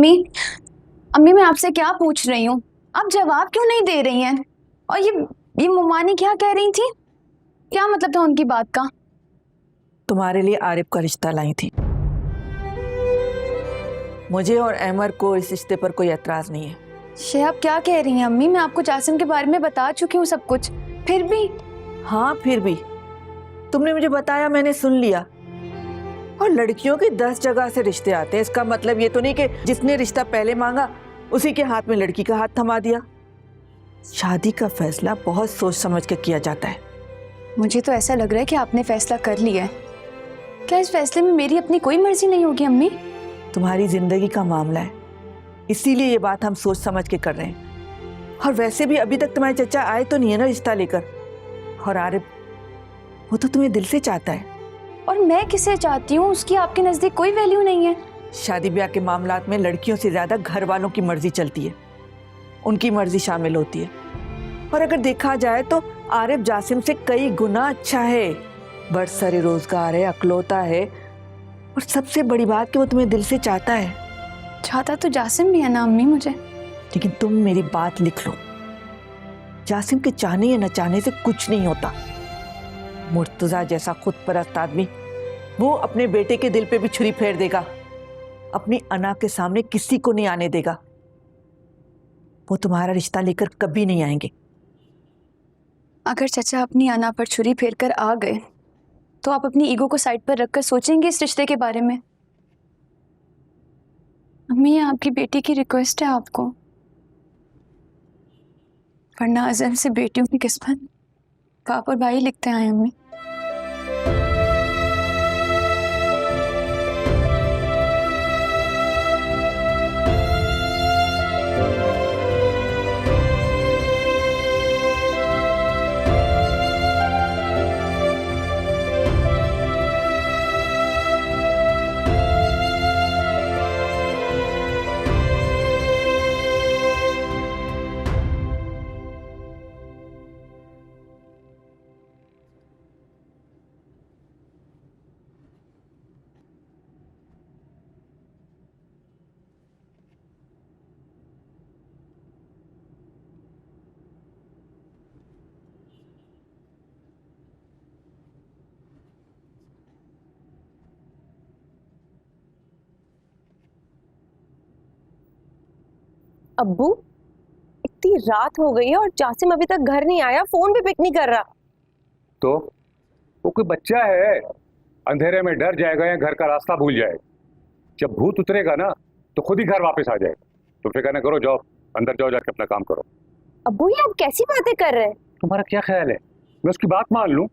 अम्मी अम्मी मैं आपसे क्या पूछ रही हूँ, आप जवाब क्यों नहीं दे रही हैं? और ये मुमानी क्या कह रही थी? क्या मतलब था उनकी बात का? तुम्हारे लिए आरिफ का रिश्ता लाई थी। मुझे और अहमर को इस रिश्ते पर कोई एतराज नहीं है। आप क्या कह रही हैं अम्मी? मैं आपको जासिम के बारे में बता चुकी हूँ सब कुछ, फिर भी। हाँ फिर भी तुमने मुझे बताया, मैंने सुन लिया। और लड़कियों के 10 जगह से रिश्ते आते हैं, इसका मतलब ये तो नहीं कि जिसने रिश्ता पहले मांगा उसी के हाथ में लड़की का हाथ थमा दिया। शादी का फैसला बहुत सोच समझ के किया जाता है। मुझे तो ऐसा लग रहा है कि आपने फैसला कर लिया है। क्या इस फैसले में मेरी अपनी कोई मर्जी नहीं होगी अम्मी? तुम्हारी जिंदगी का मामला है, इसीलिए ये बात हम सोच समझ के कर रहे हैं। और वैसे भी अभी तक तुम्हारे चचा आए तो नहीं है ना रिश्ता लेकर। और आरिफ वो तो तुम्हें दिल से चाहता है। और मैं किसे चाहती हूँ उसकी आपके नजदीक कोई वैल्यू नहीं है। शादी ब्याह के मामलात में लड़कियों से ज्यादा घर वालों की मर्जी चलती है, उनकी मर्जी शामिल होती है। और अगर देखा जाए तो आरिफ जासिम से कई गुना अच्छा है, बरसरे रोजगार है, अकलौता है, और सबसे बड़ी बात कि वो तुम्हें दिल से चाहता है। चाहता तो जासिम भी है ना अम्मी मुझे। लेकिन तुम मेरी बात लिख लो, जासिम के चाहने या न चाहने से कुछ नहीं होता। मुर्तजा जैसा खुद परस्त आदमी वो अपने बेटे के दिल पे भी छुरी फेर देगा, अपनी अना के सामने किसी को नहीं आने देगा। वो तुम्हारा रिश्ता लेकर कभी नहीं आएंगे। अगर चचा अपनी अना पर छुरी फेर कर आ गए तो आप अपनी ईगो को साइड पर रखकर सोचेंगे इस रिश्ते के बारे में? अम्मी ये आपकी बेटी की रिक्वेस्ट है आपको, वरना अज़ल से बेटियों की किस्मत बाप और भाई लिखते आए अम्मी। अब्बू, इतनी रात हो गई है और जासिम अभी तक घर नहीं आया, फोन भी पिक नहीं कर रहा। तो वो कोई बच्चा है, अंधेरे में डर जाएगा या घर का रास्ता भूल जाएगा। जब भूत उतरेगा ना तो खुद ही घर वापस आ जाएगा। तो फिक्र न करो, जाओ अंदर जाओ, जाके अपना काम करो। अब्बू ये आप कैसी बातें कर रहे हैं? तुम्हारा क्या ख्याल है मैं उसकी बात मान लूं?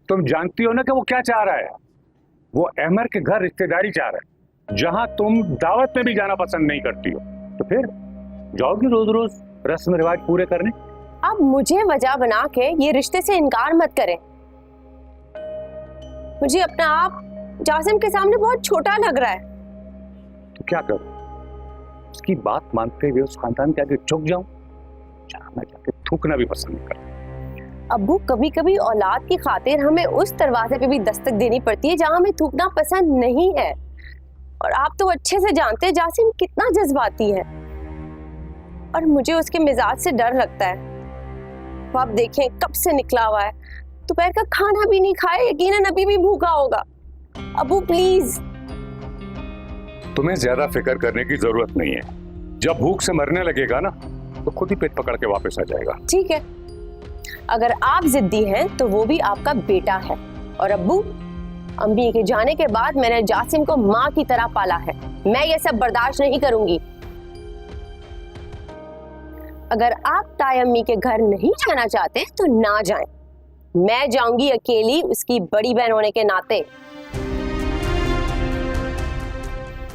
तुम जानती हो ना कि वो क्या चाह रहा है। वो अहमर के घर रिश्तेदारी चाह रहा है, जहां तुम दावत में भी जाना पसंद नहीं करती हो। तो फिर जाओगी रोज रोज रस्म रिवाज पूरे करने? आप मुझे वजह बना के ये रिश्ते से इनकार मत करें। मुझे अपना आप जासिम के सामने बहुत छोटा लग रहा है। तो क्या करूं, उसकी बात मानते हुए उस खानदान के आगे झुक जाऊं? जहां मैं जाके थूकना भी पसंद नहीं करता। अब्बू कभी कभी औलाद की खातिर हमें उस दरवाजे पे भी दस्तक देनी पड़ती है जहां हमें थूकना पसंद नहीं है। और आप तो अच्छे से जानते हैं जासिम कितना जज्बाती है, और मुझे उसके मिजाज से डर लगता है। वो आप देखें कब से निकला हुआ है, दोपहर का खाना भी नहीं खाया, यकीनन अभी भी भूखा होगा। अब्बू प्लीज। तुम्हें ज्यादा फिक्र करने की जरूरत नहीं है। जब भूख से मरने लगेगा ना तो खुद ही पेट पकड़ के वापस आ जाएगा। ठीक है, अगर आप जिद्दी हैं तो वो भी आपका बेटा है। और अब्बू, अम्मी के जाने के बाद मैंने जासिम को माँ की तरह पाला है। मैं ये सब बर्दाश्त नहीं करूंगी। अगर आप ताई अम्मी के घर नहीं जाना चाहते तो ना जाएं। मैं जाऊंगी अकेली, उसकी बड़ी बहन होने के नाते।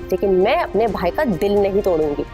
लेकिन मैं अपने भाई का दिल नहीं तोड़ूंगी।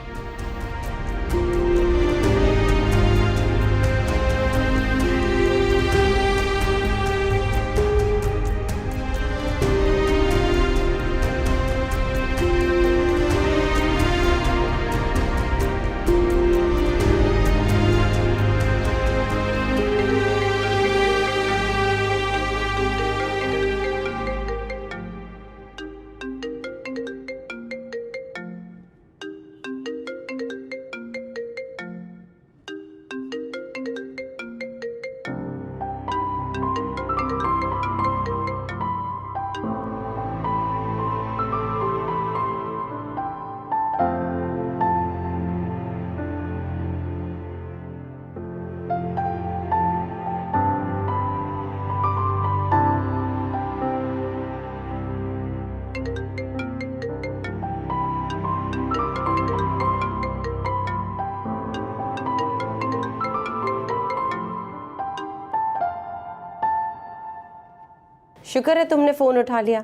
शुक्र है तुमने फोन उठा लिया।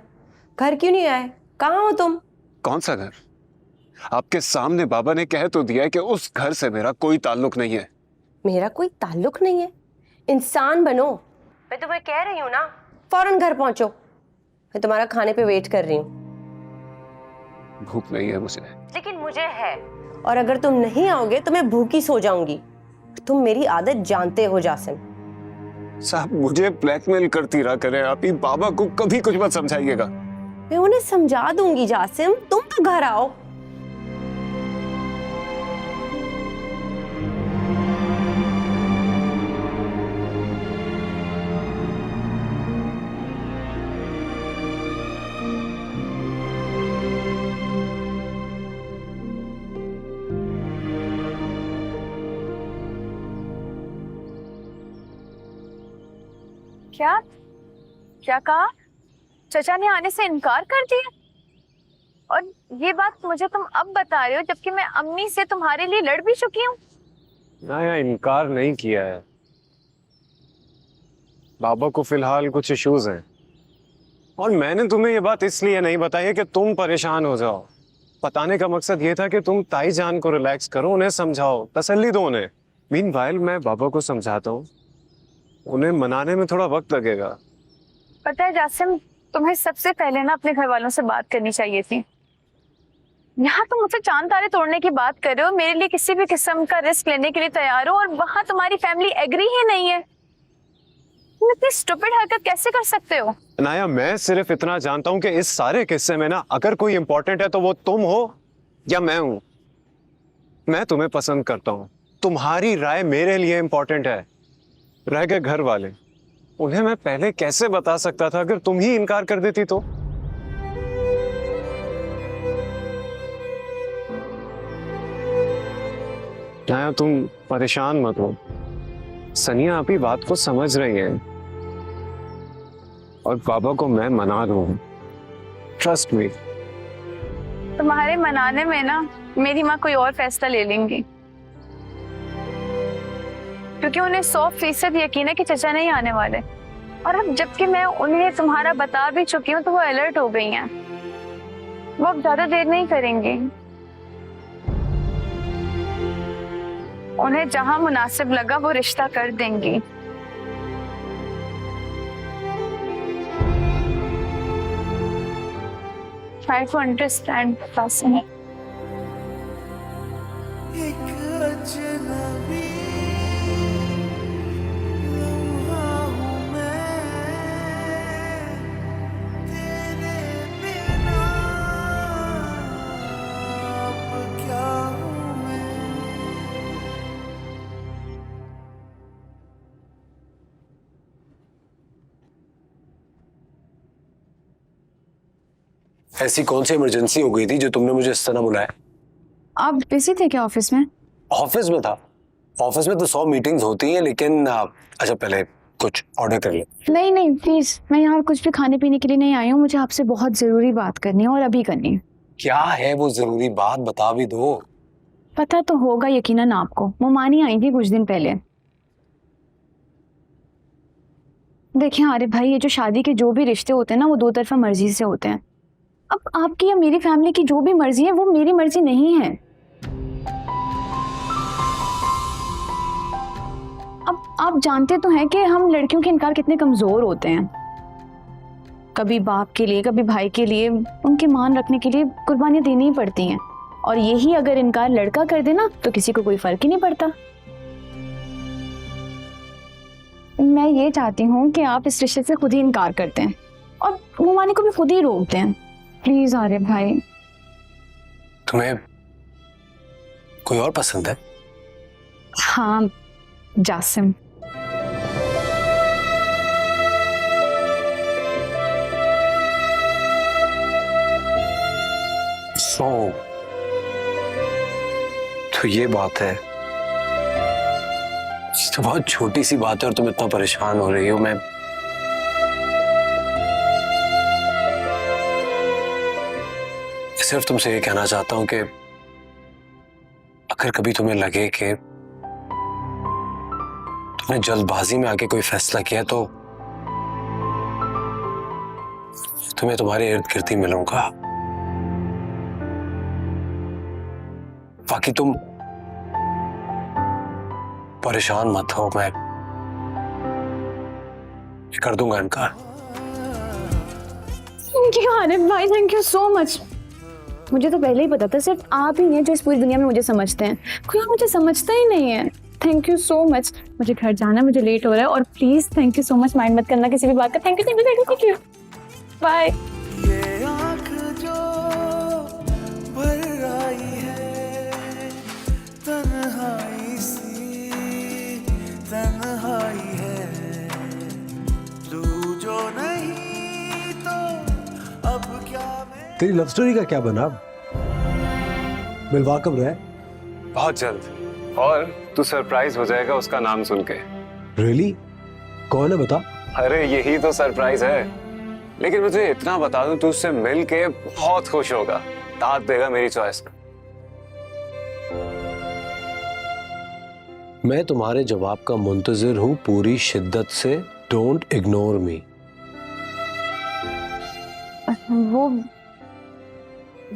घर क्यों नहीं आए? कहाँ हो तुम? कौन सा घर? आपके सामने बाबा ने कह तो दिया है कि उस घर से मेरा कोई ताल्लुक नहीं है। मेरा कोई ताल्लुक नहीं है? इंसान बनो। मैं तुम्हें कह रही हूँ ना, फौरन घर पहुंचो। मैं तुम्हारा खाने पे वेट कर रही हूँ। भूख नहीं है मुझे। लेकिन मुझे है, और अगर तुम नहीं आओगे तो मैं भूखी सो जाऊंगी। तुम मेरी आदत जानते हो जासिम। साहब मुझे ब्लैकमेल करती रहा करें, आप ही बाबा को कभी कुछ मत समझाइएगा। मैं उन्हें समझा दूंगी जासिम, तुम तो घर आओ। क्या क्या कहा? चचा ने आने से इनकार कर दिया? और ये बात मुझे तुम अब बता रहे हो जबकि मैं अम्मी से तुम्हारे लिए लड़ भी चुकी हूँ। ना इनकार नहीं किया है, बाबा को फिलहाल कुछ इश्यूज हैं और मैंने तुम्हें ये बात इसलिए नहीं बताई है कि तुम परेशान हो जाओ। बताने का मकसद ये था कि तुम ताई जान को रिलैक्स करो, उन्हें समझाओ, तसल्ली दो उन्हें। मीनवाइल मैं बाबा को समझाता हूँ, उन्हें मनाने में थोड़ा वक्त लगेगा। पता है जासिम, तुम्हें सबसे पहले ना अपने घर वालों से बात करनी चाहिए थी। यहाँ तुम मुझसे चांद तारे तोड़ने की बात कर रहे हो, मेरे लिए किसी भी किस्म का रिस्क लेने के लिए तैयार हो, और वहां तुम्हारी फैमिली एग्री ही नहीं है। तुम इतनी स्टूपिड हरकत कैसे कर सकते हो? अनाया, मैं सिर्फ इतना जानता हूँ कि इस सारे किस्से में ना अगर कोई इंपॉर्टेंट है तो वो तुम हो या मैं हूं। मैं तुम्हें पसंद करता हूँ, तुम्हारी राय मेरे लिए इंपॉर्टेंट है। रह गए घर वाले, उन्हें मैं पहले कैसे बता सकता था अगर तुम ही इनकार कर देती तो? नाया, तुम परेशान मत हो। सनिया अभी बात को समझ रही है और बाबा को मैं मना दूंगा, ट्रस्ट मी। तुम्हारे मनाने में ना मेरी माँ कोई और फैसला ले लेंगी, क्योंकि उन्हें 100% यकीन है कि चचा नहीं आने वाले। और अब जबकि मैं उन्हें तुम्हारा बता भी चुकी हूँ तो वो अलर्ट हो गई हैं। वो अब ज्यादा देर नहीं करेंगी। उन्हें जहां मुनासिब लगा वो रिश्ता कर देंगी। Try to understand, Fasim. ऐसी कौन सी इमरजेंसी हो गई थी जो तुमने मुझे इस तरह बुलाया? आप बिजी थे क्या ऑफिस में? ऑफिस में था। ऑफिस में तो 100 मीटिंग्स होती हैं, लेकिन अच्छा पहले कुछ ऑर्डर कर ले। नहीं नहीं प्लीज, मैं यहाँ कुछ भी खाने पीने के लिए नहीं आई हूँ। मुझे आपसे बहुत जरूरी बात करनी है और अभी करनी है। क्या है वो जरूरी बात, बता भी दो। पता तो होगा यकीनन आपको, मोमानी आई थी कुछ दिन पहले। देखिए आरिफ भाई, ये जो शादी के जो भी रिश्ते होते हैं ना वो दो तरफा मर्जी से होते हैं। अब आपकी या मेरी फैमिली की जो भी मर्जी है वो मेरी मर्जी नहीं है। अब आप जानते तो हैं कि हम लड़कियों के इनकार कितने कमजोर होते हैं। कभी बाप के लिए, कभी भाई के लिए, उनके मान रखने के लिए कुर्बानियां देनी ही पड़ती हैं। और यही अगर इनकार लड़का कर देना तो किसी को कोई फर्क ही नहीं पड़ता। मैं ये चाहती हूँ कि आप इस रिश्ते से खुद ही इनकार करते हैं और मोमानी को भी खुद ही रोकते हैं। प्लीज आरिफ भाई। तुम्हें कोई और पसंद है? हाँ जासिम। तो ये बात है। ये तो बहुत छोटी सी बात है और तुम इतना परेशान हो रही हो। मैं सिर्फ तुमसे ये कहना चाहता हूं कि अगर कभी तुम्हें लगे कि तुमने जल्दबाजी में आके कोई फैसला किया तो तुम्हें तुम्हारे इर्द गिर्द ही मिलूंगा। बाकी तुम परेशान मत हो, मैं कर दूंगा इनकार। थैंक यू आरिफ भाई, थैंक यू सो मच। मुझे तो पहले ही पता था सिर्फ आप ही हैं जो इस पूरी दुनिया में मुझे समझते हैं, कोई और मुझे समझता ही नहीं है। Thank you so much. मुझे घर जाना है, मुझे लेट हो रहा है, और please thank you so much, mind मत करना किसी भी बात का। Thank you thank you thank you thank you. Bye. ये आँख जो भर आई है तन्हाई सी तन्हाई है, लू जो नहीं तो अब क्या मैं। तेरी लव स्टोरी का क्या बना? मिलवा कब रहा है? बहुत जल्द, और तू सरप्राइज हो जाएगा उसका नाम सुन के। रियली? कौन है बता। अरे यही तो सरप्राइज है, लेकिन मुझे इतना बता दूं, तू उससे मिल के बहुत खुश होगा, दाद देगा मेरी चॉइस का। मैं तुम्हारे जवाब का मुंतजिर हूं पूरी शिद्दत से। Don't ignore me.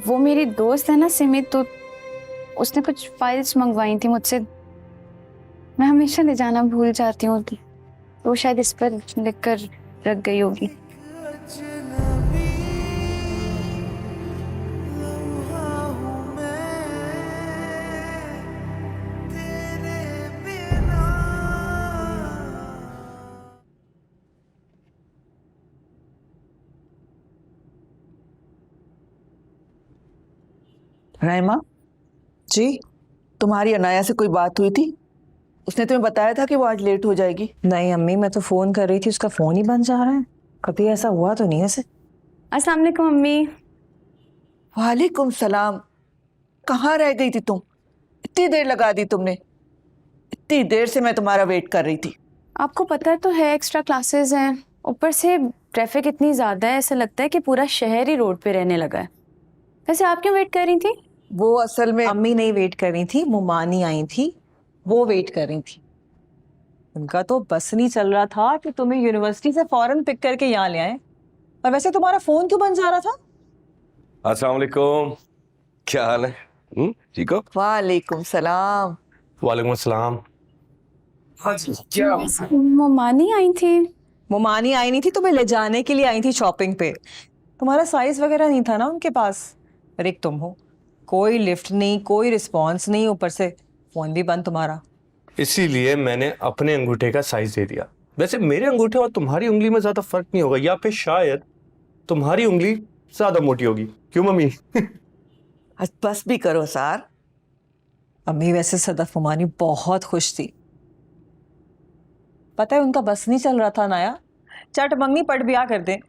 वो मेरी दोस्त है ना सिमी, तो उसने कुछ फाइल्स मंगवाई थी मुझसे। मैं हमेशा ले जाना भूल जाती हूँ, तो वो शायद इस पर लिख कर रख गई होगी। राइमा जी, तुम्हारी अनाया से कोई बात हुई थी? उसने तुम्हें बताया था कि वो आज लेट हो जाएगी? नहीं अम्मी, मैं तो फोन कर रही थी, उसका फोन ही बंद जा रहा है। कभी ऐसा हुआ तो नहीं ऐसे। अस्सलाम वालेकुम अम्मी। वालेकुम सलाम। कहाँ रह गई थी तुम? इतनी देर लगा दी तुमने। इतनी देर से मैं तुम्हारा वेट कर रही थी। आपको पता तो है एक्स्ट्रा क्लासेस हैं, ऊपर से ट्रैफिक इतनी ज़्यादा है, ऐसा लगता है कि पूरा शहर ही रोड पे रहने लगा है। वैसे आप क्यों वेट कर रही थी? वो असल में अम्मी नहीं वेट कर रही थी, मुमानी आई थी, वो वेट कर रही थी। उनका तो बस नहीं चल रहा था कि तुम्हें यूनिवर्सिटी से फौरन पिक करके यहाँ ले आए। और वैसे तुम्हारा फोन क्यों बंद जा रहा था? अस्सलाम वालेकुम, क्या हाल है? ठीक हो? वालेकुम सलाम। वालेकुम अस्सलाम। मुमानी आई थी। मुमानी आई नहीं थी, तुम्हें ले जाने के लिए आई थी शॉपिंग पे। तुम्हारा साइज वगैरह नहीं था ना उनके पास। और एक तुम हो, कोई लिफ्ट नहीं, कोई रिस्पॉन्स नहीं, ऊपर से फोन भी बंद तुम्हारा। इसीलिए मैंने अपने अंगूठे का साइज दे दिया। वैसे मेरे अंगूठे और तुम्हारी उंगली में ज्यादा फर्क नहीं होगा, या फिर शायद तुम्हारी उंगली ज्यादा मोटी होगी। क्यों मम्मी? आज बस भी करो सार। अम्मी वैसे सदफ मुमानी बहुत खुश थी। पता है उनका बस नहीं चल रहा था नाया, चट मंगनी पट ब्याह कर दे।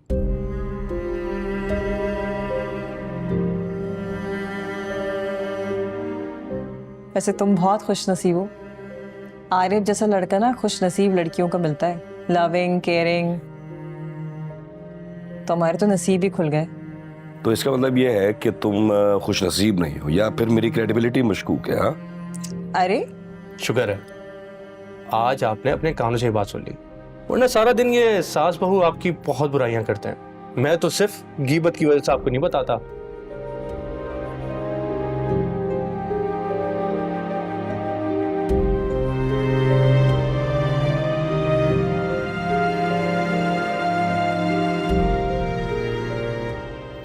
वैसे तुम बहुत खुश नसीब हो। आरिफ जैसा लड़का ना खुश नसीब लड़कियों को मिलता है, लविंग केयरिंग। तो हमारे तो नसीब ही खुल गए। तो इसका मतलब ये है कि तुम खुश नसीब नहीं हो, या फिर मेरी क्रेडिबिलिटी मशकूक है? हाँ, अरे शुक्र है आज आपने अपने कानों से बात सुन ली, वरना सारा दिन ये सास बहू आपकी बहुत बुराइयां करते हैं। मैं तो सिर्फ गीबत की वजह से आपको नहीं बताता।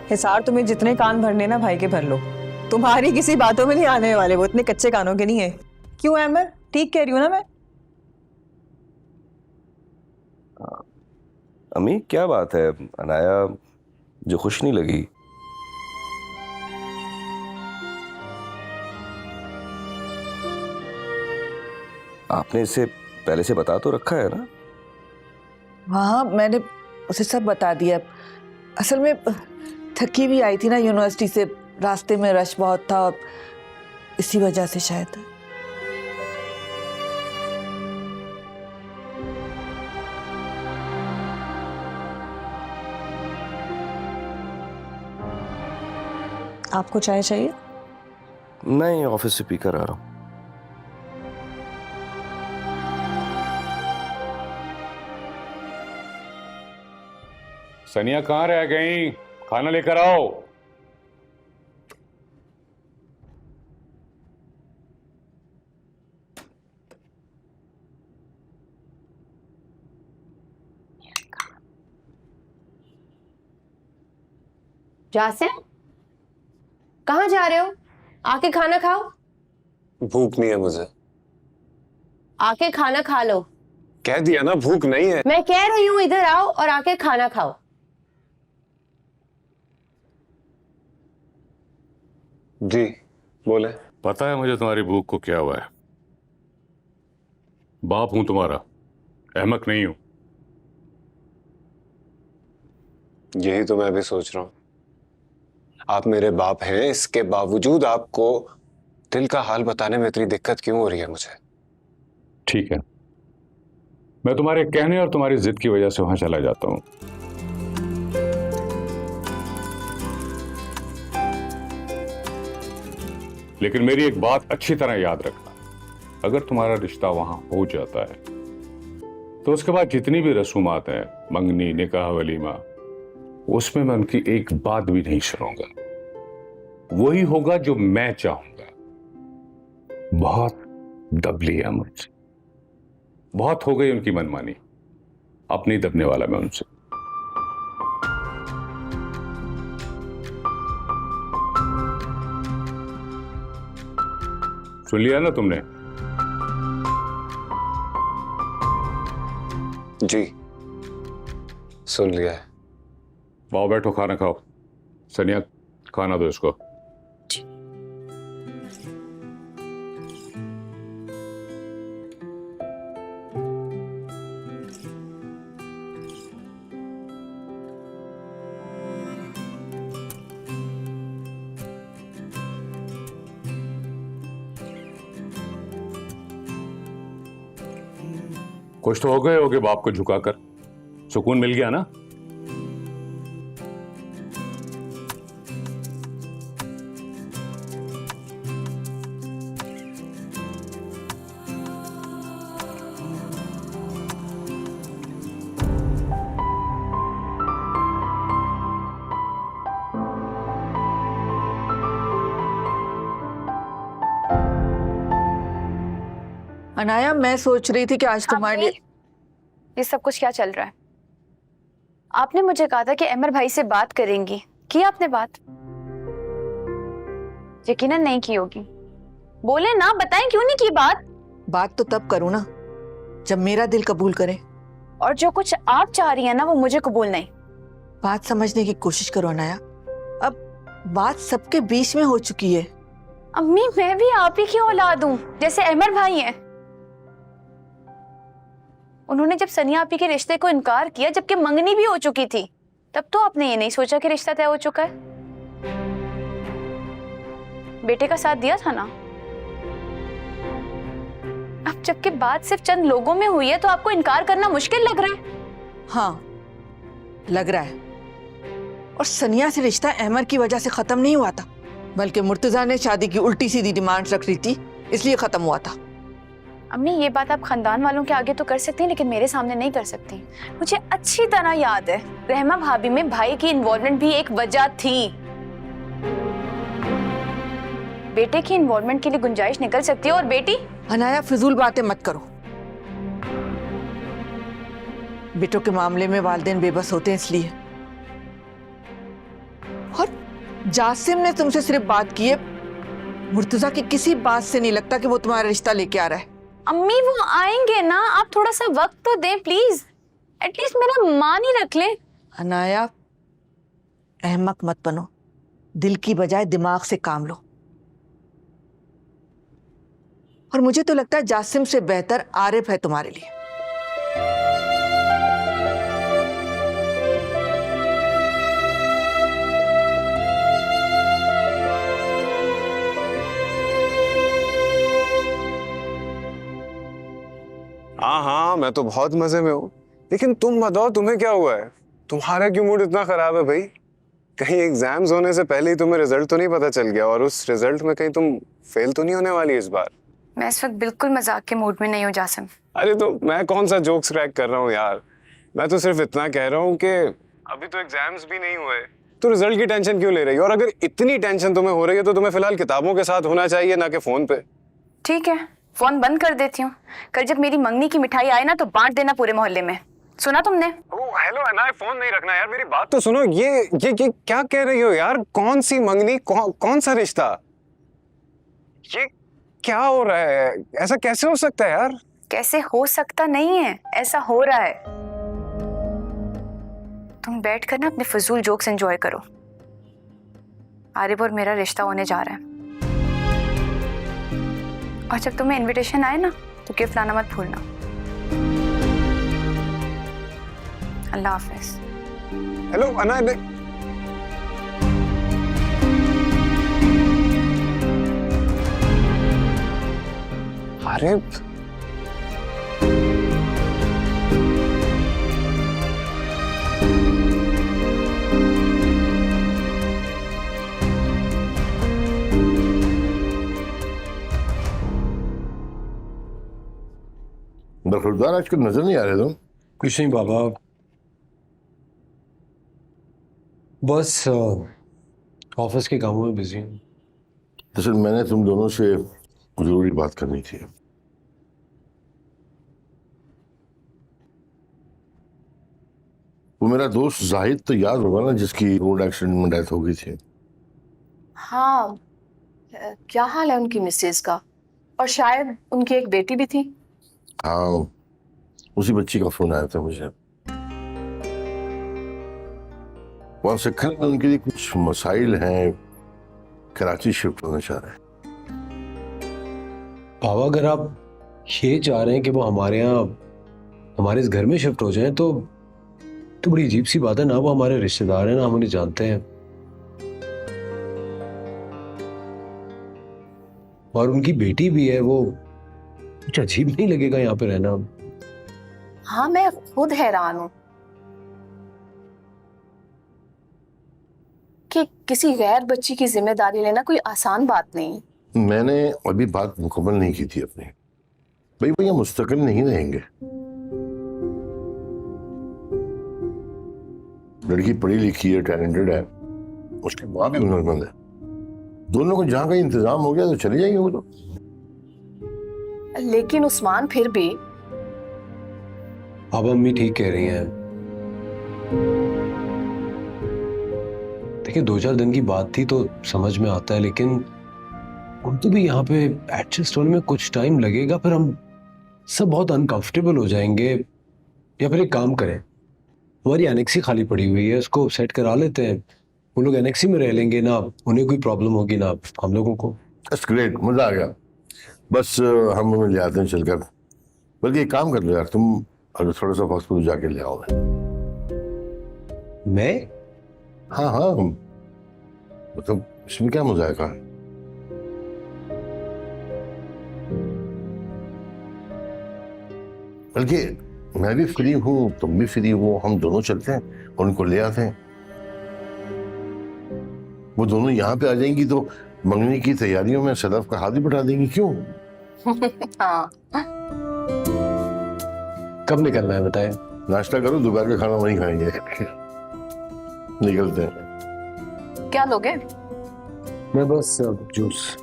हिसार तुम्हें जितने कान भरने ना भाई के भर लो, तुम्हारी किसी बातों में नहीं आने वाले, वो इतने कच्चे कानों के नहीं है। क्यों अमर, ठीक कह रही हूँ ना मैं? अम्मी क्या बात है? अनाया जो खुश नहीं लगी? आपने इसे पहले से बता तो रखा है ना? हाँ, मैंने उसे सब बता दिया। असल में थकी भी आई थी ना यूनिवर्सिटी से, रास्ते में रश बहुत था, और इसी वजह से शायद। आपको चाय चाहिए? नहीं, ऑफिस से पीकर आ रहा हूँ। सनिया कहाँ रह गई? खाना लेकर आओ। जासिम, कहाँ जा रहे हो? आके खाना खाओ। भूख नहीं है मुझे। आके खाना खा लो। कह दिया ना भूख नहीं है। मैं कह रही हूँ इधर आओ और आके खाना खाओ। जी बोले। पता है मुझे तुम्हारी भूख को क्या हुआ है। बाप हूं तुम्हारा, अहमक नहीं हूं। यही तो मैं भी सोच रहा हूं। आप मेरे बाप हैं, इसके बावजूद आपको दिल का हाल बताने में इतनी दिक्कत क्यों हो रही है मुझे? ठीक है, मैं तुम्हारे कहने और तुम्हारी जिद की वजह से वहां चला जाता हूं। लेकिन मेरी एक बात अच्छी तरह याद रखना, अगर तुम्हारा रिश्ता वहां हो जाता है तो उसके बाद जितनी भी रसूमात हैं, मंगनी, निकाह, वलीमा, उसमें मैं उनकी एक बात भी नहीं सुनूंगा। वही होगा जो मैं चाहूंगा। बहुत दबली है मुझसे, बहुत हो गई उनकी मनमानी। अपनी दबने वाला मैं उनसे। सुन लिया ना तुमने? जी सुन लिया है। आओ बैठो, खाना खाओ। सनिया खाना दो इसको। कुछ तो हो गए होगे बाप को झुकाकर, सुकून मिल गया ना? अनाया, मैं सोच रही थी कि आज तुम्हारे लिए। ये सब कुछ क्या चल रहा है? आपने मुझे कहा था कि अमर भाई से बात करेंगी, की आपने बात? यकीनन नहीं की होगी। बोले ना, बताएं क्यों नहीं की बात? बात तो तब करूँ ना जब मेरा दिल कबूल करे। और जो कुछ आप चाह रही हैं ना, वो मुझे कबूल नहीं। बात समझने की कोशिश करो अनाया। अब बात सबके बीच में हो चुकी है। अम्मी, मैं भी आप ही की औलाद हूँ, जैसे अमर भाई हैं। उन्होंने जब सनिया आपी के रिश्ते को इनकार किया, जबकि मंगनी भी हो चुकी थी, तब तो आपने ये नहीं सोचा कि रिश्ता तय हो चुका है। बेटे का साथ दिया था ना। अब जबकि बात सिर्फ चंद लोगों में हुई है, तो आपको इनकार करना मुश्किल लग रहा है? हाँ, लग रहा है। और सनिया से रिश्ता अहमर की वजह से खत्म नहीं हुआ था, बल्कि मुर्तजा ने शादी की उल्टी सीधी डिमांड रख रही थी, इसलिए खत्म हुआ था। अम्मी, ये बात आप खानदान वालों के आगे तो कर सकती हैं, लेकिन मेरे सामने नहीं कर सकती। मुझे अच्छी तरह याद है, रहमा भाभी में भाई की इन्वॉल्वमेंट भी एक वजह थी। बेटे की इन्वॉल्वमेंट के लिए गुंजाइश निकल सकती है, और बेटी। अनाया, फिजूल बातें मत करो। बेटों के मामले में वालिदैन बेबस होते हैं, इसलिए। और जासिम ने तुमसे सिर्फ बात की है, मुर्तजा की किसी बात से नहीं लगता कि वो तुम्हारा रिश्ता लेके आ रहा है। अम्मी, वो आएंगे ना, आप थोड़ा सा वक्त तो दें प्लीज। एटलीस्ट मेरा मान ही रख लें। अनाया, अहमक मत बनो, दिल की बजाय दिमाग से काम लो। और मुझे तो लगता है जासिम से बेहतर आरिफ है तुम्हारे लिए। हाँ हाँ, मैं तो बहुत मजे में हूँ। लेकिन तुम बताओ, तुम्हें क्या हुआ है? तुम्हारा क्यों मूड इतना खराब है भाई? कहीं एग्जाम्स होने से पहले ही तुम्हें रिजल्ट तो नहीं पता चल गया? और उस रिजल्ट में कहीं तुम फेल तो नहीं होने वाली इस बार? मैं इस वक्त बिल्कुल मजाक के मूड में नहीं हूँ जासिम। अरे तो मैं कौन सा जोक्स क्रैक कर रहा हूँ यार। मैं तो सिर्फ इतना कह रहा हूँ कि अभी तो एग्जाम्स भी नहीं हुए, तो रिजल्ट की टेंशन क्यों ले रही है? और अगर इतनी टेंशन तुम्हें हो रही है तो तुम्हें फिलहाल किताबों के साथ होना चाहिए, ना कि फोन पे। ठीक है, फोन बंद कर देती हूँ। कल जब मेरी मंगनी की मिठाई आए ना तो बांट देना पूरे मोहल्ले में। सुना तुमने? ओह हेलो अनाया, फोन नहीं रखना यार, मेरी बात तो सुनो। ये क्या कह रही हो यार? कौन सी मंगनी, कौन सा रिश्ता? ये क्या हो रहा है? ऐसा कैसे हो सकता है यार? कैसे हो सकता नहीं है, ऐसा हो रहा है। तुम बैठ कर ना अपने फजूल जोक्स एंजॉय करो। आरिफ और मेरा रिश्ता होने जा रहा है, और जब तुम्हें इनविटेशन आए ना तो गिफ्ट लाना मत भूलना। अल्लाह हाफिज। हेलो अनाया, आरिफ बरखुरदार आजकल नजर नहीं आ रहे तुम। कुछ नहीं बाबा, बस ऑफिस के कामों में बिजी हूँ। दरअसल मैंने तुम दोनों से जरूरी बात करनी थी। वो मेरा दोस्त जाहिद तो याद होगा ना, जिसकी रोड एक्सीडेंट में डेथ हो गई थी। हाँ, क्या हाल है उनकी मिसेज का? और शायद उनकी एक बेटी भी थी। हाँ, उसी बच्ची का फोन आया था मुझे। वहां से कल उनके लिए कुछ मसाइल हैं, कराची शिफ्ट होना चाह रहे हैं। बाबा अगर आप ये चाह रहे हैं कि वो हमारे यहाँ हमारे इस घर में शिफ्ट हो जाएं तो बड़ी अजीब सी बात है ना। वो हमारे रिश्तेदार हैं ना, हम उन्हें जानते हैं, और उनकी बेटी भी है। वो कुछ अजीब नहीं लगेगा यहाँ पे रहना? हाँ, मैं खुद हैरान हूँ कि किसी गैर बच्ची की जिम्मेदारी लेना कोई आसान बात नहीं। मैंने अभी बात मुकम्मल नहीं की थी अपनी। भाई भैया मुस्तकिल नहीं रहेंगे। लड़की पढ़ी लिखी है, टैलेंटेड है, उसके बाद भी हुनरमंद है। दोनों को जहाँ का इंतजाम हो गया तो चले जाएंगे वो लोग। लेकिन उस्मान फिर भी। अब अम्मी ठीक कह रही हैं। देखिए 2-4 दिन की बात थी तो समझ में आता है, लेकिन उनको भी यहाँ पे एडजस्ट होने में कुछ टाइम लगेगा। फिर हम सब बहुत अनकंफर्टेबल हो जाएंगे। या फिर एक काम करें, हमारी एनेक्सी खाली पड़ी हुई है, उसको सेट करा लेते हैं। वो लोग एनेक्सी में रह लेंगे, ना उन्हें कोई प्रॉब्लम होगी ना हम लोगों को। That's great, मजा आ गया। बस हम उन्हें ले आते हैं चलकर। बल्कि एक काम कर लो यार, तुम अगर थोड़ा सा हॉस्पिटल जाके ले आओ। मैं? हाँ, मतलब इसमें क्या मजाक है? बल्कि मैं भी फ्री हूँ, तुम भी फ्री हो, हम दोनों चलते हैं और उनको ले आते हैं। वो दोनों यहाँ पे आ जाएंगी तो मंगनी की तैयारियों में सदफ का हाथ भी बढ़ा देंगी। क्यों? हाँ। कब निकलना है बताएं? नाश्ता करो, दोपहर का खाना वहीं खाएंगे। निकलते हैं। क्या लोगे? मैं बस जूस।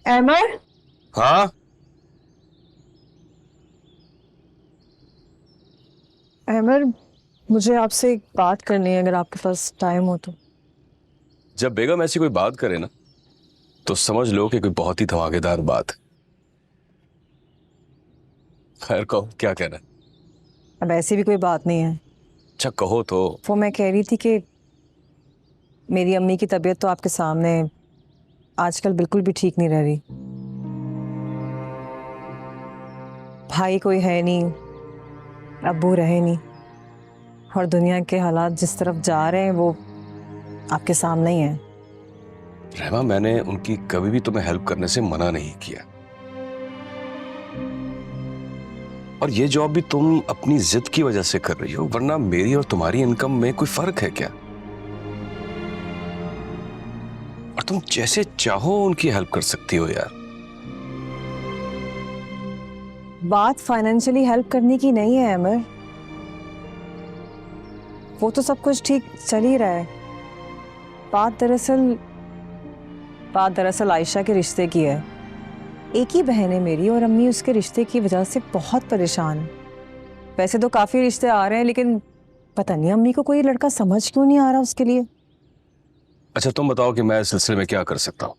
अमर, हाँ अमर, मुझे आपसे एक बात करनी है, अगर आपके पास टाइम हो तो। जब बेगम ऐसी कोई बात करे ना तो समझ लो कि कोई बहुत ही धमाकेदार बात। खैर कहो, क्या कहना है? अब ऐसी भी कोई बात नहीं है। अच्छा कहो तो। वो मैं कह रही थी कि मेरी अम्मी की तबीयत तो आपके सामने आजकल बिल्कुल भी ठीक नहीं रह रही। भाई कोई है नहीं, अब्बू रहे नहीं, और दुनिया के हालात जिस तरफ जा रहे हैं वो आपके सामने ही है। रहमा, मैंने उनकी कभी भी तुम्हें हेल्प करने से मना नहीं किया, और ये जॉब भी तुम अपनी जिद की वजह से कर रही हो, वरना मेरी और तुम्हारी इनकम में कोई फर्क है क्या? और तुम जैसे चाहो उनकी हेल्प कर सकती हो यार। बात फाइनेंशियली हेल्प करने की नहीं है अमर, वो तो सब कुछ ठीक चल ही रहा है। बात दरअसल आयशा के रिश्ते की है। एक ही बहन है मेरी और अम्मी उसके रिश्ते की वजह से बहुत परेशान है। वैसे तो काफी रिश्ते आ रहे हैं, लेकिन पता नहीं अम्मी को कोई लड़का समझ क्यों नहीं आ रहा उसके लिए। अच्छा तुम बताओ कि मैं इस सिलसिले में क्या कर सकता हूँ?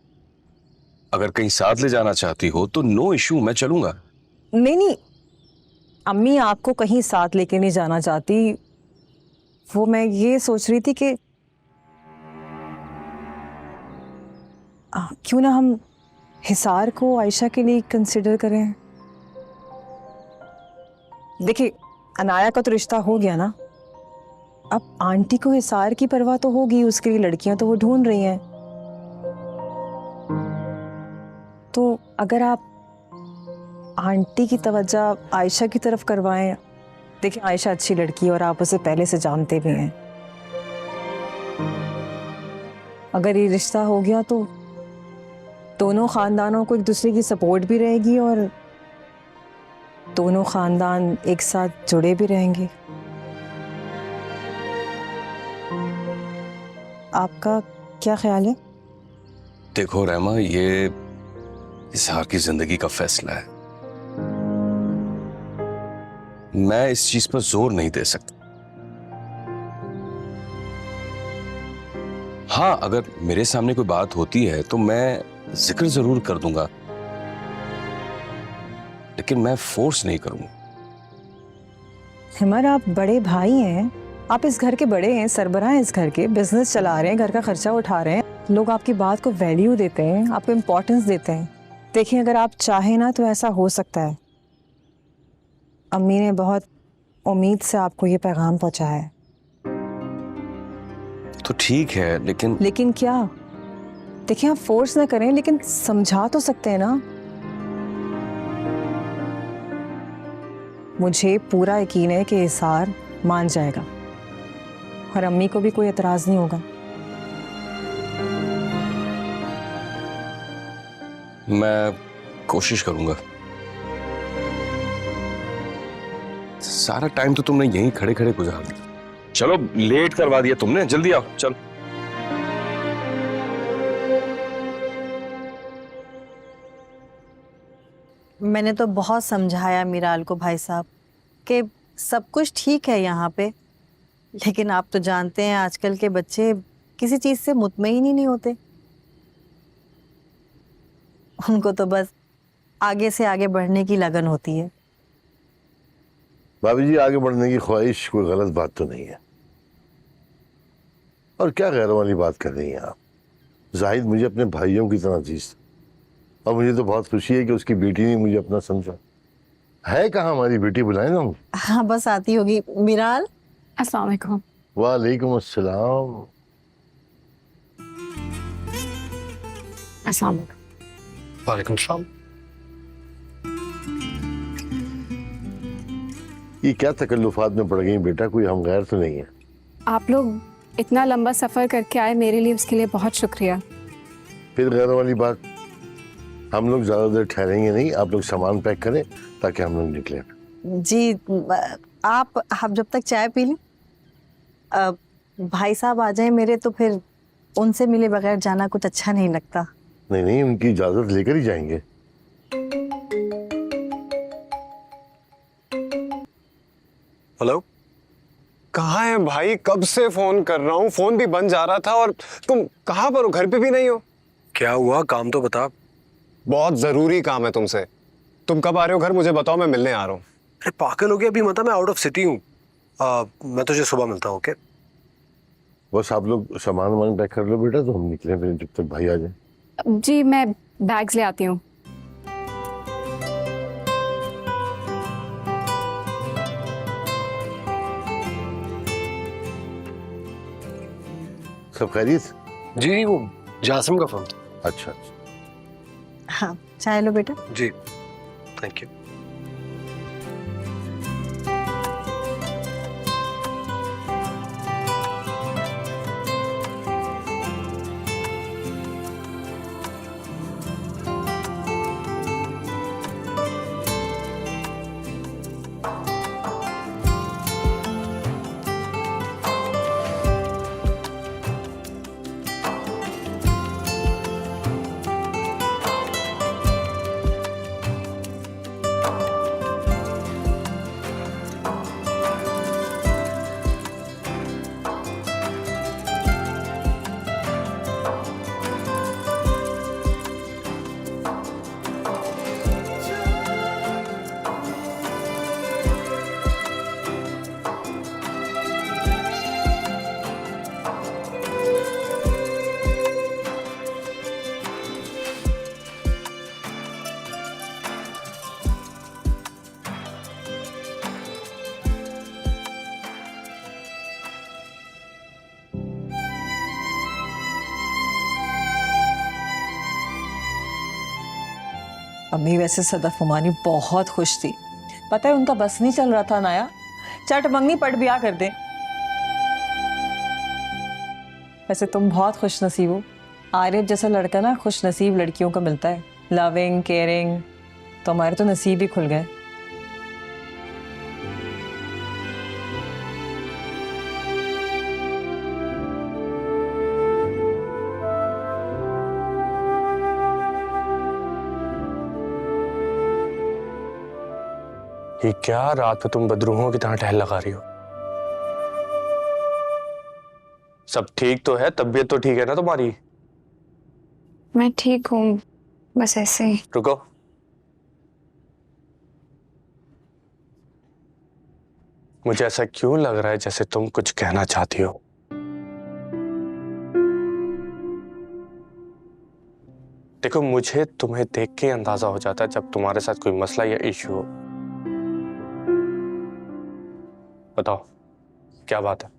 अगर कहीं साथ ले जाना चाहती हो तो नो इशू, मैं चलूंगा। नहीं, अम्मी आपको कहीं साथ लेके नहीं जाना चाहती। वो मैं ये सोच रही थी कि क्यों ना हम हिसार को आयशा के लिए कंसिडर करें। देखिए अनाया का तो रिश्ता हो गया ना, अब आंटी को हिसार की परवाह तो होगी, उसके लिए लड़कियां तो वो ढूंढ रही हैं। तो अगर आप आंटी की तवज्जो आयशा की तरफ करवाएं, देखिए आयशा अच्छी लड़की है और आप उसे पहले से जानते भी हैं। अगर ये रिश्ता हो गया तो दोनों खानदानों को एक दूसरे की सपोर्ट भी रहेगी और दोनों खानदान एक साथ जुड़े भी रहेंगे। आपका क्या ख्याल है? देखो रहमा, ये इजहार की जिंदगी का फैसला है, मैं इस चीज पर जोर नहीं दे सकता। हाँ, अगर मेरे सामने कोई बात होती है तो मैं जिक्र जरूर कर दूंगा, लेकिन मैं फोर्स नहीं करूंगा। हिमर आप बड़े भाई हैं, आप इस घर के बड़े हैं, सरबराह हैं इस घर के, बिजनेस चला रहे हैं, घर का खर्चा उठा रहे हैं, लोग आपकी बात को वैल्यू देते हैं, आपको इम्पोर्टेंस देते हैं। देखिए अगर आप चाहें ना तो ऐसा हो सकता है। अम्मी ने बहुत उम्मीद से आपको ये पैगाम पहुंचाया है। तो ठीक है, लेकिन क्या? देखिए आप फोर्स ना करें, लेकिन समझा तो सकते हैं ना। मुझे पूरा यकीन है कि इसार मान जाएगा और अम्मी को भी कोई एतराज नहीं होगा। मैं कोशिश करूंगा। सारा टाइम तो तुमने यहीं खड़े खड़े गुजार दिया। चलो लेट करवा दिया तुमने, जल्दी आओ चल। मैंने तो बहुत समझाया मीराल को भाई साहब कि सब कुछ ठीक है यहाँ पे, लेकिन आप तो जानते हैं आजकल के बच्चे किसी चीज़ से मुतमईन ही नहीं होते। उनको तो बस आगे से आगे बढ़ने की लगन होती है। भाभी जी, आगे बढ़ने की ख्वाहिश कोई गलत बात तो नहीं है। और क्या गैरों वाली बात कर रही हैं आप? जाहिद मुझे अपने भाइयों की तरह अजीज था और मुझे तो बहुत खुशी है कि उसकी बेटी ने मुझे अपना समझा। है कहाँ हमारी बेटी? बुलाएं ना। हाँ बस आती होगी। मीराल, अस्सलाम वालेकुम। वालेकुम अस्सलाम। अस्सलाम वालेकुम। वालेकुम सलाम। ये क्या तकल्लुफात में पड़ गई बेटा? कोई हम गैर तो नहीं है? आप लोग इतना लंबा सफर करके आए, मेरे लिए उसके लिए बहुत शुक्रिया। फिर गैरों वाली बात, हम लोग ज्यादा देर ठहरेंगे नहीं। आप लोग सामान पैक करें ताकि हम लोग निकले। जी आप जब तक चाय पी लें, भाई साहब आ जाएं मेरे, तो फिर उनसे मिले बगैर जाना कुछ अच्छा नहीं लगता। नहीं नहीं, उनकी इजाजत लेकर ही जाएंगे। हेलो, कहाँ है भाई? कब से फोन कर रहा हूँ, फोन भी बंद जा रहा था। और तुम कहाँ पर हो? घर पे भी नहीं हो? क्या हुआ? काम तो बता। बहुत जरूरी काम है तुमसे। तुम कब आ रहे हो घर? मुझे बताओ, मैं मिलने आ रहा हूँ। अरे पागल हो गया? अभी मतलब मैं आउट ऑफ सिटी हूँ। मैं तुझे सुबह मिलता हूँ। ओके? बस आप लोग सामान पैक कर लो बेटा, तो हम निकले फिर जब तक भाई आ जाए। जी मैं बैग्स ले आती हूँ। सब खैरियत? जी वो जासिम का फोन था। अच्छा। हाँ चाय लो बेटा। जी थैंक यू। अम्मी वैसे सदफ मुमानी बहुत खुश थी, पता है उनका बस नहीं चल रहा था नाया, चट मंगनी पट ब्याह कर दे। वैसे तुम बहुत खुश नसीब हो, आरिफ जैसा लड़का ना खुश नसीब लड़कियों को मिलता है, लविंग केयरिंग, तो हमारे तो नसीब ही खुल गए। ये क्या रात में तुम बदरूहों की तरह टहल लगा रही हो? सब ठीक तो है, तबीयत तो ठीक है ना तुम्हारी? मैं ठीक हूँ, बस ऐसे ही। रुको, मुझे ऐसा क्यों लग रहा है जैसे तुम कुछ कहना चाहती हो? देखो, मुझे तुम्हें देख के अंदाजा हो जाता है जब तुम्हारे साथ कोई मसला या इश्यू हो। बताओ क्या बात है?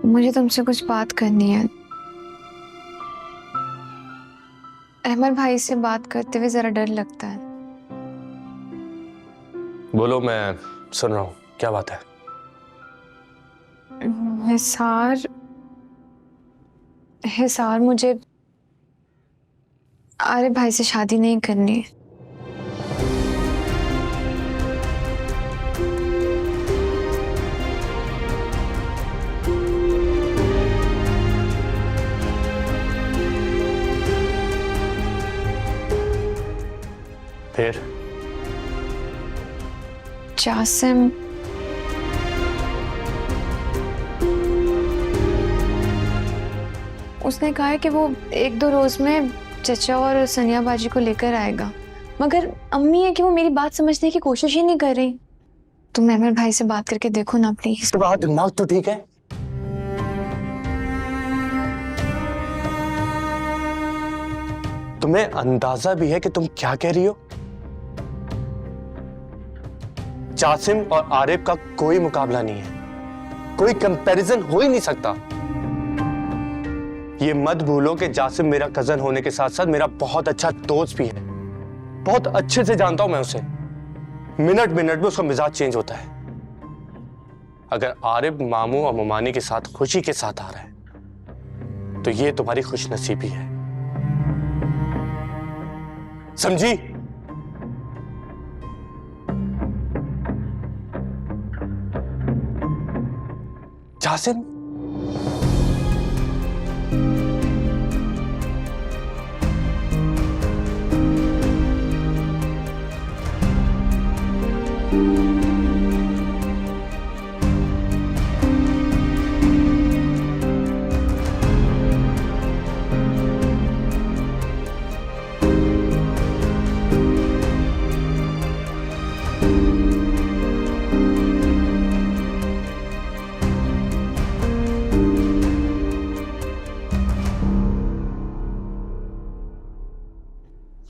मुझे तुमसे कुछ बात करनी है। अहमद भाई से बात करते हुए जरा डर लगता है। बोलो, मैं सुन रहा हूँ, क्या बात है? हिसार मुझे आरिफ भाई से शादी नहीं करनी है। फिर जासिम उसने कहा है कि वो 1-2 रोज में चचा और सनिया बाजी को लेकर आएगा, मगर अम्मी है कि वो मेरी बात समझने की कोशिश ही नहीं कर रही। तुम अहमद भाई से बात करके देखो ना प्लीज। तुम्हारा दिमाग तो ठीक है? तुम्हें अंदाजा भी है कि तुम क्या कह रही हो? जासिम और आरिफ का कोई मुकाबला नहीं है, कोई कंपैरिजन हो ही नहीं सकता। ये मत भूलो कि जासिम मेरा कजन होने के साथ साथ मेरा बहुत अच्छा दोस्त भी है। बहुत अच्छे से जानता हूं मैं उसे, मिनट मिनट में उसका मिजाज चेंज होता है। अगर आरिफ मामू और मुमानी के साथ खुशी के साथ आ रहा है तो ये तुम्हारी खुशनसीबी है, समझी? जासिम,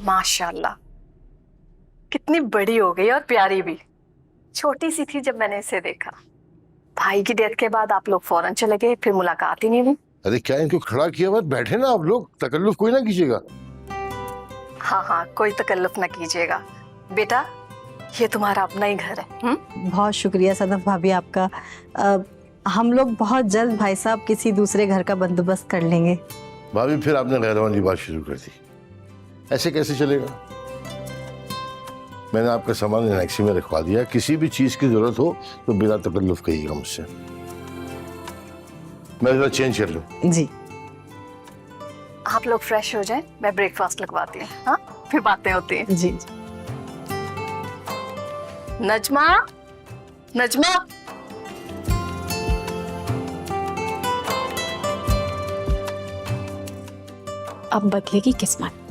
माशाल्लाह, कितनी बड़ी हो गई और प्यारी भी। छोटी सी थी जब मैंने इसे देखा। भाई की डेथ के बाद आप लोग फौरन चले गए, फिर मुलाकात ही नहीं हुई। अरे क्या इनको खड़ा किया हुआ? बैठे ना आप लोग, तकल्लुफ कोई ना कीजिएगा। हाँ हाँ, कोई तकल्लुफ ना कीजिएगा। बेटा, ये तुम्हारा अपना ही घर है। बहुत शुक्रिया सदफ भाभी आपका। हम लोग बहुत जल्द भाई साहब किसी दूसरे घर का बंदोबस्त कर लेंगे। भाभी, फिर आपने गैर वाली बात शुरू कर दी। ऐसे कैसे चलेगा? मैंने आपका सामान एनेक्सी में रखवा दिया, किसी भी चीज की जरूरत हो तो बिना तकल्लुफ कहिएगा मुझसे। मैं जरा चेंज कर लूं। जी, आप लोग फ्रेश हो जाएं, मैं ब्रेकफास्ट लगवाती हूँ। हाँ, फिर बातें होती हैं। जी। नजमा, नजमा, अब बदलेगी किस्मत।